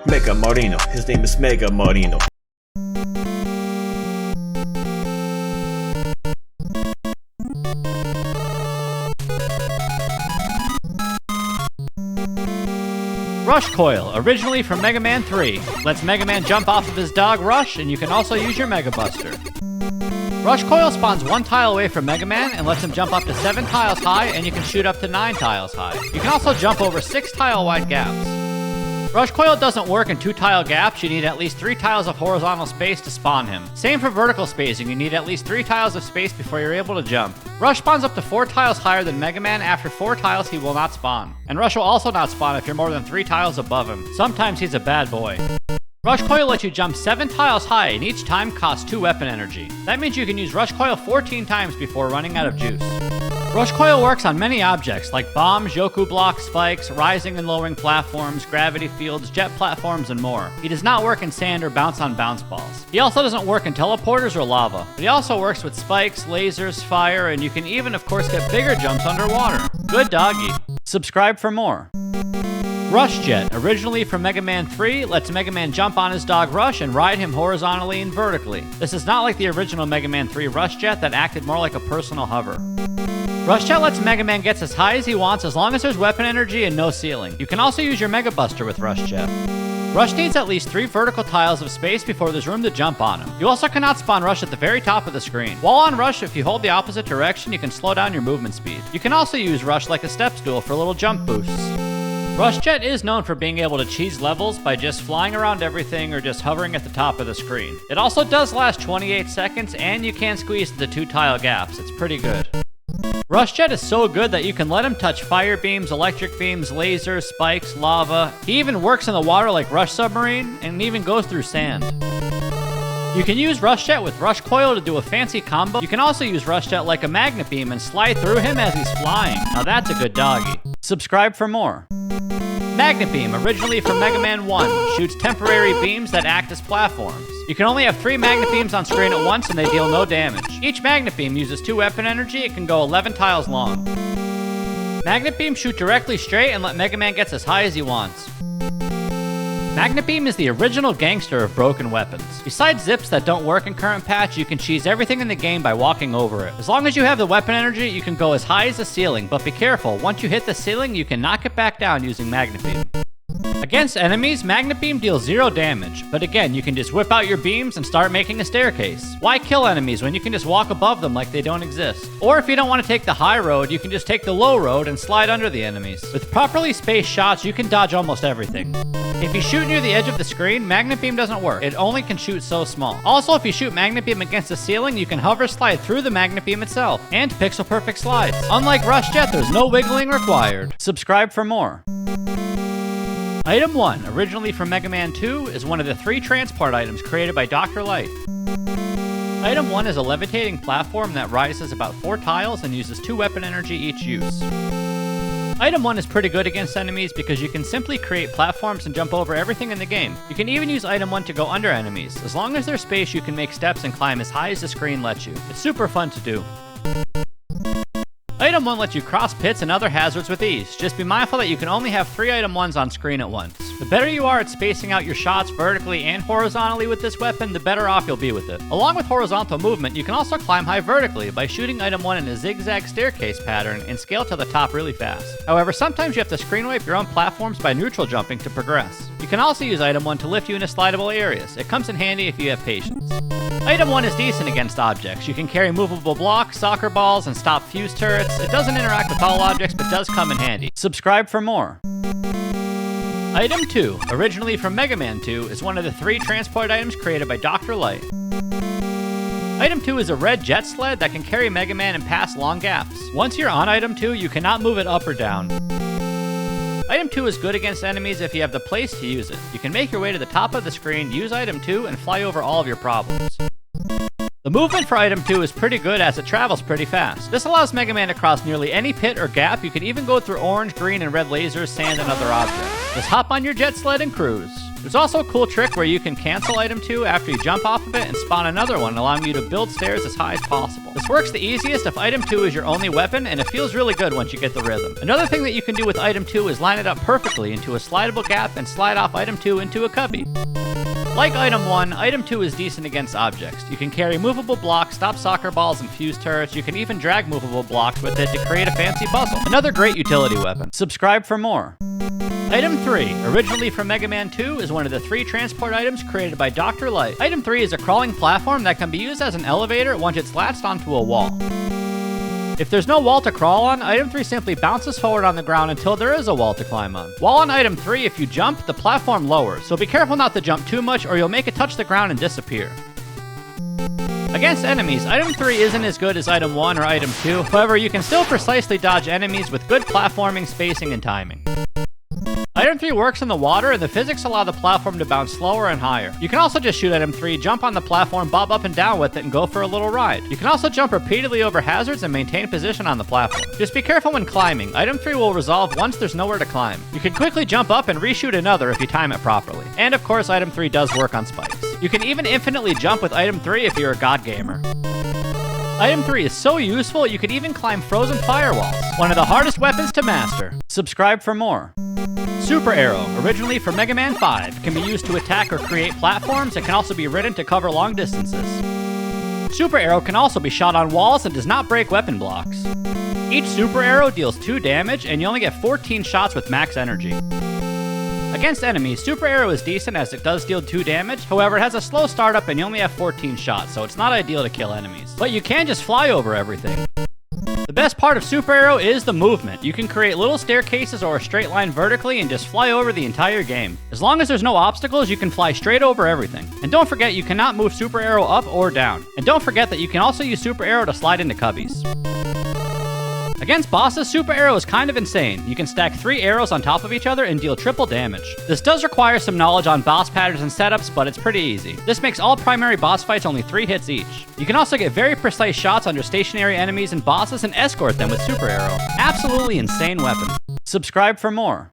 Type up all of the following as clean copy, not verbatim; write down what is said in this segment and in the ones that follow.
Mega Marino. His name is Mega Marino. Rush Coil, originally from Mega Man 3, lets Mega Man jump off of his dog Rush, and you can also use your Mega Buster. Rush Coil spawns 1 tile away from Mega Man and lets him jump up to 7 tiles high, and you can shoot up to 9 tiles high. You can also jump over 6 tile wide gaps. Rush Coil doesn't work in 2 tile gaps. You need at least 3 tiles of horizontal space to spawn him. Same for vertical spacing, you need at least 3 tiles of space before you're able to jump. Rush spawns up to 4 tiles higher than Mega Man. After 4 tiles he will not spawn. And Rush will also not spawn if you're more than 3 tiles above him. Sometimes he's a bad boy. Rush Coil lets you jump 7 tiles high, and each time costs 2 weapon energy. That means you can use Rush Coil 14 times before running out of juice. Rush Coil works on many objects like bombs, Yoku blocks, spikes, rising and lowering platforms, gravity fields, jet platforms, and more. He does not work in sand or bounce on bounce balls. He also doesn't work in teleporters or lava, but he also works with spikes, lasers, fire, and you can even, of course, get bigger jumps underwater. Good doggy. Subscribe for more. Rush Jet, originally from Mega Man 3, lets Mega Man jump on his dog Rush and ride him horizontally and vertically. This is not like the original Mega Man 3 Rush Jet that acted more like a personal hover. Rush Jet lets Mega Man get as high as he wants as long as there's weapon energy and no ceiling. You can also use your Mega Buster with Rush Jet. Rush needs at least 3 vertical tiles of space before there's room to jump on him. You also cannot spawn Rush at the very top of the screen. While on Rush, if you hold the opposite direction, you can slow down your movement speed. You can also use Rush like a step stool for little jump boosts. Rush Jet is known for being able to cheese levels by just flying around everything or just hovering at the top of the screen. It also does last 28 seconds, and you can squeeze the 2 tile gaps. It's pretty good. Rush Jet is so good that you can let him touch fire beams, electric beams, lasers, spikes, lava. He even works in the water like Rush Submarine, and even goes through sand. You can use Rush Jet with Rush Coil to do a fancy combo. You can also use Rush Jet like a magnet beam and slide through him as he's flying. Now that's a good doggy. Subscribe for more. Magnet Beam, originally from Mega Man 1, shoots temporary beams that act as platforms. You can only have 3 magnet beams on screen at once and they deal no damage. Each magnet beam uses 2 weapon energy. It can go 11 tiles long. Magnet Beam shoot directly straight and let Mega Man get as high as he wants. Magnet Beam is the original gangster of broken weapons. Besides zips that don't work in current patch, you can cheese everything in the game by walking over it. As long as you have the weapon energy, you can go as high as the ceiling, but be careful, once you hit the ceiling, you can knock it back down using Magnet Beam. Against enemies, Magnet Beam deals 0 damage, but again, you can just whip out your beams and start making a staircase. Why kill enemies when you can just walk above them like they don't exist? Or if you don't want to take the high road, you can just take the low road and slide under the enemies. With properly spaced shots, you can dodge almost everything. If you shoot near the edge of the screen, Magnet Beam doesn't work. It only can shoot so small. Also, if you shoot Magnet Beam against the ceiling, you can hover slide through the Magnet Beam itself, and pixel perfect slides. Unlike Rush Jet, there's no wiggling required. Subscribe for more. Item 1, originally from Mega Man 2, is one of the 3 transport items created by Dr. Light. Item 1 is a levitating platform that rises about 4 tiles and uses 2 weapon energy each use. Item 1 is pretty good against enemies because you can simply create platforms and jump over everything in the game. You can even use Item 1 to go under enemies. As long as there's space, you can make steps and climb as high as the screen lets you. It's super fun to do. Item 1 lets you cross pits and other hazards with ease. Just be mindful that you can only have 3 Item 1s on screen at once. The better you are at spacing out your shots vertically and horizontally with this weapon, the better off you'll be with it. Along with horizontal movement, you can also climb high vertically by shooting Item 1 in a zigzag staircase pattern and scale to the top really fast. However, sometimes you have to screen wipe your own platforms by neutral jumping to progress. You can also use Item 1 to lift you into slidable areas. It comes in handy if you have patience. Item 1 is decent against objects. You can carry movable blocks, soccer balls, and stop fuse turrets. It doesn't interact with all objects, but does come in handy. Subscribe for more. Item 2, originally from Mega Man 2, is one of the 3 transport items created by Dr. Light. Item 2 is a red jet sled that can carry Mega Man and pass long gaps. Once you're on Item 2, you cannot move it up or down. Item 2 is good against enemies if you have the place to use it. You can make your way to the top of the screen, use Item 2, and fly over all of your problems. The movement for Item 2 is pretty good as it travels pretty fast. This allows Mega Man to cross nearly any pit or gap. You can even go through orange, green, and red lasers, sand, and other objects. Just hop on your jet sled and cruise. There's also a cool trick where you can cancel Item 2 after you jump off of it and spawn another one, allowing you to build stairs as high as possible. This works the easiest if item 2 is your only weapon, and it feels really good once you get the rhythm. Another thing that you can do with item 2 is line it up perfectly into a slidable gap and slide off item 2 into a cubby. Like item 1, item 2 is decent against objects. You can carry movable blocks, stop soccer balls, and fuse turrets. You can even drag movable blocks with it to create a fancy puzzle. Another great utility weapon. Subscribe for more. Item 3, originally from Mega Man 2, is one of the 3 transport items created by Dr. Light. Item 3 is a crawling platform that can be used as an elevator once it's latched onto a wall. If there's no wall to crawl on, item 3 simply bounces forward on the ground until there is a wall to climb on. While on item 3, if you jump, the platform lowers, so be careful not to jump too much or you'll make it touch the ground and disappear. Against enemies, item 3 isn't as good as item 1 or item 2, however you can still precisely dodge enemies with good platforming, spacing, and timing. Item 3 works in the water, and the physics allow the platform to bounce slower and higher. You can also just shoot item 3, jump on the platform, bob up and down with it, and go for a little ride. You can also jump repeatedly over hazards and maintain position on the platform. Just be careful when climbing. Item 3 will resolve once there's nowhere to climb. You can quickly jump up and reshoot another if you time it properly. And of course, item 3 does work on spikes. You can even infinitely jump with item 3 if you're a god gamer. Item 3 is so useful, you can even climb frozen firewalls. One of the hardest weapons to master. Subscribe for more. Super Arrow, originally from Mega Man 5, can be used to attack or create platforms and can also be ridden to cover long distances. Super Arrow can also be shot on walls and does not break weapon blocks. Each Super Arrow deals 2 damage, and you only get 14 shots with max energy. Against enemies, Super Arrow is decent as it does deal 2 damage, however it has a slow startup and you only have 14 shots, so it's not ideal to kill enemies. But you can just fly over everything. The best part of Super Arrow is the movement. You can create little staircases or a straight line vertically and just fly over the entire game. As long as there's no obstacles, you can fly straight over everything. And don't forget, you cannot move Super Arrow up or down. And don't forget that you can also use Super Arrow to slide into cubbies. Against bosses, Super Arrow is kind of insane. You can stack 3 arrows on top of each other and deal triple damage. This does require some knowledge on boss patterns and setups, but it's pretty easy. This makes all primary boss fights only 3 hits each. You can also get very precise shots under stationary enemies and bosses and escort them with Super Arrow. Absolutely insane weapon. Subscribe for more.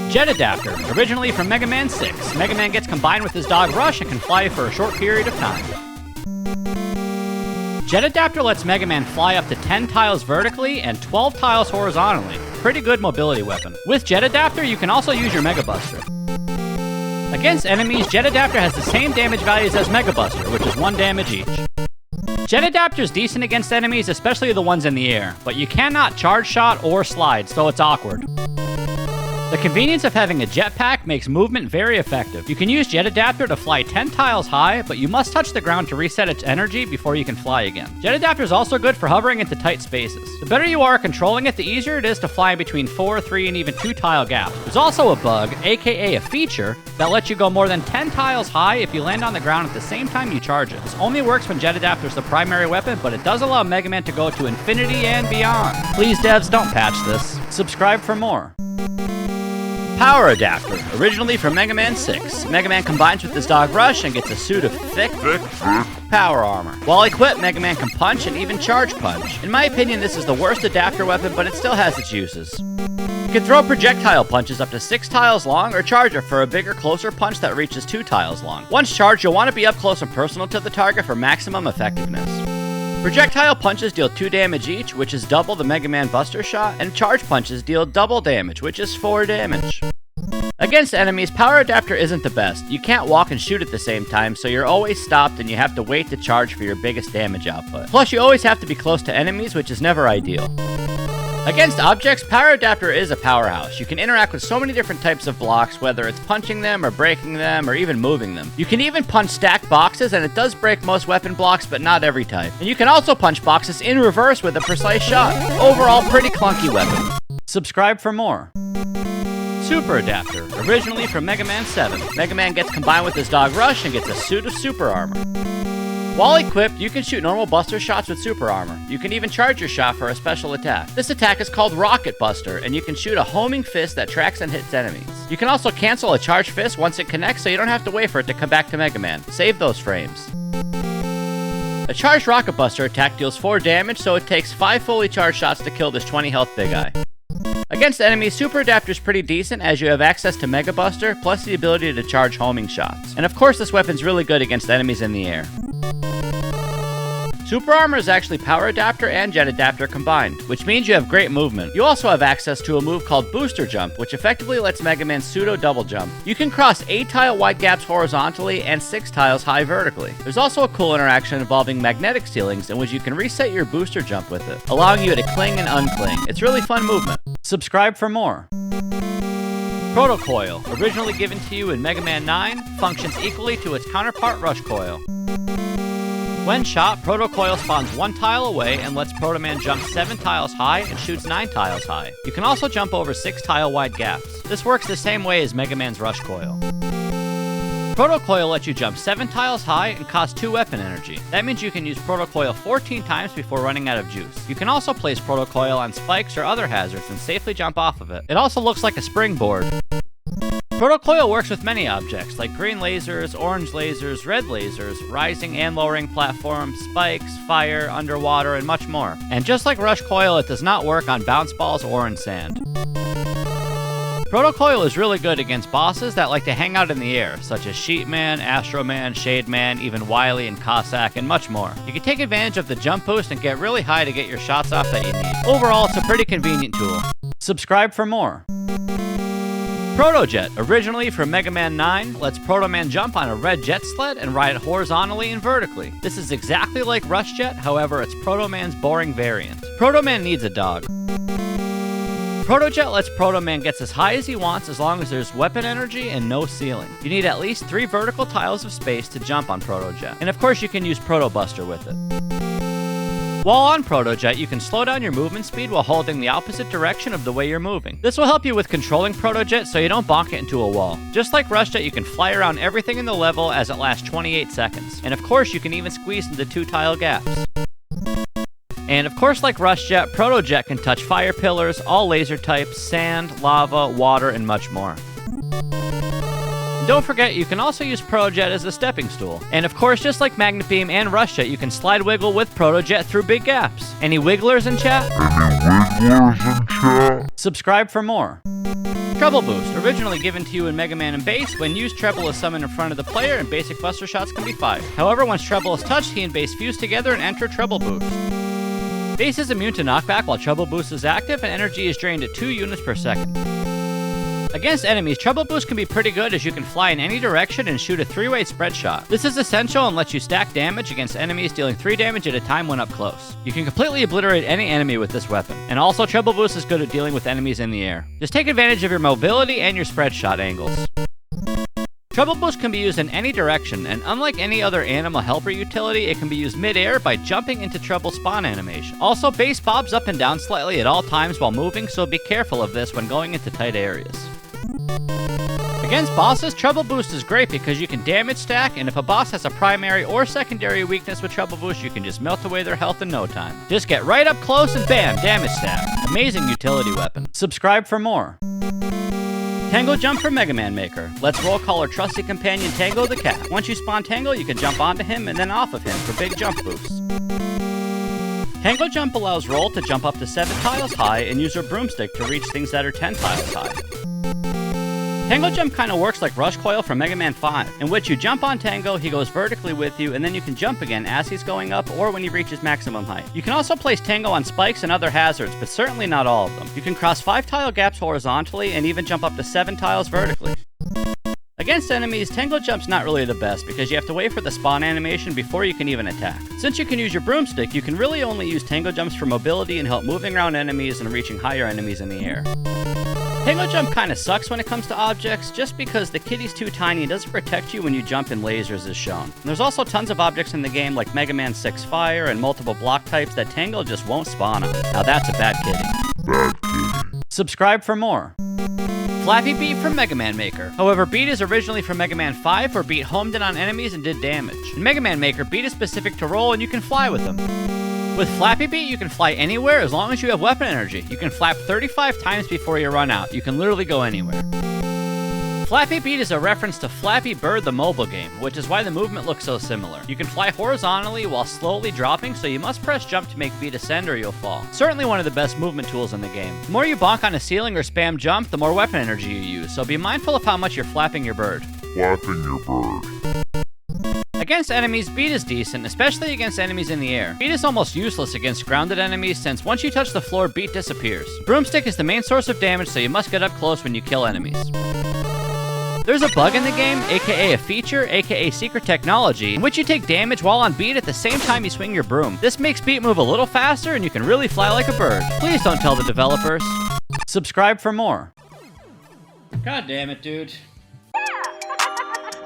Jet Adaptor, originally from Mega Man 6. Mega Man gets combined with his dog Rush and can fly for a short period of time. Jet Adaptor lets Mega Man fly up to 10 tiles vertically and 12 tiles horizontally. Pretty good mobility weapon. With Jet Adaptor, you can also use your Mega Buster. Against enemies, Jet Adaptor has the same damage values as Mega Buster, which is 1 damage each. Jet Adaptor is decent against enemies, especially the ones in the air, but you cannot charge shot or slide, so it's awkward. The convenience of having a jetpack makes movement very effective. You can use Jet Adaptor to fly 10 tiles high, but you must touch the ground to reset its energy before you can fly again. Jet Adaptor is also good for hovering into tight spaces. The better you are at controlling it, the easier it is to fly between 4, 3, and even 2 tile gaps. There's also a bug, aka a feature, that lets you go more than 10 tiles high if you land on the ground at the same time you charge it. This only works when Jet Adaptor is the primary weapon, but it does allow Mega Man to go to infinity and beyond. Please devs, don't patch this. Subscribe for more. Power Adaptor, originally from Mega Man 6. Mega Man combines with his dog Rush and gets a suit of thick power armor. While equipped, Mega Man can punch and even charge punch. In my opinion, this is the worst adaptor weapon, but it still has its uses. You can throw projectile punches up to 6 tiles long, or charge it for a bigger, closer punch that reaches 2 tiles long. Once charged, you'll want to be up close and personal to the target for maximum effectiveness. Projectile punches deal 2 damage each, which is double the Mega Man Buster Shot, and charge punches deal double damage, which is 4 damage. Against enemies, Power Adaptor isn't the best. You can't walk and shoot at the same time, so you're always stopped and you have to wait to charge for your biggest damage output. Plus, you always have to be close to enemies, which is never ideal. Against objects, Power Adaptor is a powerhouse. You can interact with so many different types of blocks, whether it's punching them or breaking them or even moving them. You can even punch stacked boxes, and it does break most weapon blocks, but not every type. And you can also punch boxes in reverse with a precise shot. Overall, pretty clunky weapon. Subscribe for more. Super Adaptor, originally from Mega Man 7. Mega Man gets combined with his dog Rush and gets a suit of super armor. While equipped, you can shoot normal buster shots with super armor. You can even charge your shot for a special attack. This attack is called Rocket Buster, and you can shoot a homing fist that tracks and hits enemies. You can also cancel a charged fist once it connects, so you don't have to wait for it to come back to Mega Man. Save those frames. A charged Rocket Buster attack deals 4 damage, so it takes 5 fully charged shots to kill this 20 health big eye. Against enemies, Super Adaptor is pretty decent as you have access to Mega Buster, plus the ability to charge homing shots. And of course, this weapon's really good against enemies in the air. Super Armor is actually Power Adaptor and Jet Adaptor combined, which means you have great movement. You also have access to a move called Booster Jump, which effectively lets Mega Man pseudo double jump. You can cross 8 tile wide gaps horizontally and 6 tiles high vertically. There's also a cool interaction involving magnetic ceilings in which you can reset your booster jump with it, allowing you to cling and uncling. It's really fun movement. Subscribe for more. Proto Coil, originally given to you in Mega Man 9, functions equally to its counterpart Rush Coil. When shot, Proto Coil spawns 1 tile away and lets Proto Man jump 7 tiles high and shoots 9 tiles high. You can also jump over 6 tile wide gaps. This works the same way as Mega Man's Rush Coil. Proto Coil lets you jump 7 tiles high and costs 2 weapon energy. That means you can use Proto Coil 14 times before running out of juice. You can also place Proto Coil on spikes or other hazards and safely jump off of it. It also looks like a springboard. Proto Coil works with many objects, like green lasers, orange lasers, red lasers, rising and lowering platforms, spikes, fire, underwater, and much more. And just like Rush Coil, it does not work on bounce balls or in sand. Proto Coil is really good against bosses that like to hang out in the air, such as Sheepman, Astroman, Shademan, even Wily and Cossack, and much more. You can take advantage of the jump boost and get really high to get your shots off that you need. Overall, it's a pretty convenient tool. Subscribe for more. Proto Jet, originally from Mega Man 9, lets Proto Man jump on a red jet sled and ride it horizontally and vertically. This is exactly like Rush Jet, however, it's Proto Man's boring variant. Proto Man needs a dog. Proto Jet lets Proto Man get as high as he wants as long as there's weapon energy and no ceiling. You need at least 3 vertical tiles of space to jump on Proto Jet. And of course you can use Proto Buster with it. While on Proto Jet, you can slow down your movement speed while holding the opposite direction of the way you're moving. This will help you with controlling Proto Jet so you don't bonk it into a wall. Just like Rush Jet, you can fly around everything in the level as it lasts 28 seconds. And of course you can even squeeze into 2 tile gaps. And of course, like Rush Jet, Proto Jet can touch fire pillars, all laser types, sand, lava, water, and much more. And don't forget, you can also use Proto Jet as a stepping stool. And of course, just like Magnet Beam and Rush Jet, you can slide wiggle with Proto Jet through big gaps. Any wigglers in chat? Subscribe for more. Treble Boost, originally given to you in Mega Man and Bass, when used, Treble is summoned in front of the player and basic buster shots can be fired. However, once Treble is touched, he and Bass fuse together and enter Treble Boost. Bass is immune to knockback while Treble Boost is active and energy is drained at 2 units per second. Against enemies, Treble Boost can be pretty good as you can fly in any direction and shoot a 3-way spread shot. This is essential and lets you stack damage against enemies, dealing 3 damage at a time when up close. You can completely obliterate any enemy with this weapon. And also, Treble Boost is good at dealing with enemies in the air. Just take advantage of your mobility and your spread shot angles. Treble Boost can be used in any direction, and unlike any other animal helper utility, it can be used mid-air by jumping into Treble spawn animation. Also, Bass bobs up and down slightly at all times while moving, so be careful of this when going into tight areas. Against bosses, Treble Boost is great because you can damage stack, and if a boss has a primary or secondary weakness with Treble Boost, you can just melt away their health in no time. Just get right up close and bam, damage stack. Amazing utility weapon. Subscribe for more. Tango Jump for Mega Man Maker. Let's roll call our trusty companion Tango the cat. Once you spawn Tango, you can jump onto him and then off of him for big jump boosts. Tango Jump allows Roll to jump up to 7 tiles high and use her broomstick to reach things that are 10 tiles high. Tango Jump kind of works like Rush Coil from Mega Man 5, in which you jump on Tango, he goes vertically with you, and then you can jump again as he's going up or when he reaches maximum height. You can also place Tango on spikes and other hazards, but certainly not all of them. You can cross 5 tile gaps horizontally and even jump up to 7 tiles vertically. Against enemies, Tango Jump's not really the best because you have to wait for the spawn animation before you can even attack. Since you can use your broomstick, you can really only use Tango Jumps for mobility and help moving around enemies and reaching higher enemies in the air. Tango Jump kinda sucks when it comes to objects, just because the kitty's too tiny and doesn't protect you when you jump in lasers as shown. And there's also tons of objects in the game like Mega Man 6 Fire and multiple block types that Tango just won't spawn on. Now that's a bad kitty. Subscribe for more. Flappy Beat from Mega Man Maker. However, Beat is originally from Mega Man 5 where Beat homed in on enemies and did damage. In Mega Man Maker, Beat is specific to Roll and you can fly with him. With Flappy Beat, you can fly anywhere as long as you have weapon energy. You can flap 35 times before you run out. You can literally go anywhere. Flappy Beat is a reference to Flappy Bird the mobile game, which is why the movement looks so similar. You can fly horizontally while slowly dropping, so you must press jump to make Beat ascend or you'll fall. Certainly one of the best movement tools in the game. The more you bonk on a ceiling or spam jump, the more weapon energy you use, so be mindful of how much you're flapping your bird. Flapping your bird. Against enemies, Beat is decent, especially against enemies in the air. Beat is almost useless against grounded enemies since once you touch the floor, Beat disappears. Broomstick is the main source of damage, so you must get up close when you kill enemies. There's a bug in the game, aka a feature, aka secret technology, in which you take damage while on Beat at the same time you swing your broom. This makes Beat move a little faster and you can really fly like a bird. Please don't tell the developers. Subscribe for more. God damn it, dude.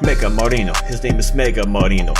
Mega Marino, his name is Mega Marino.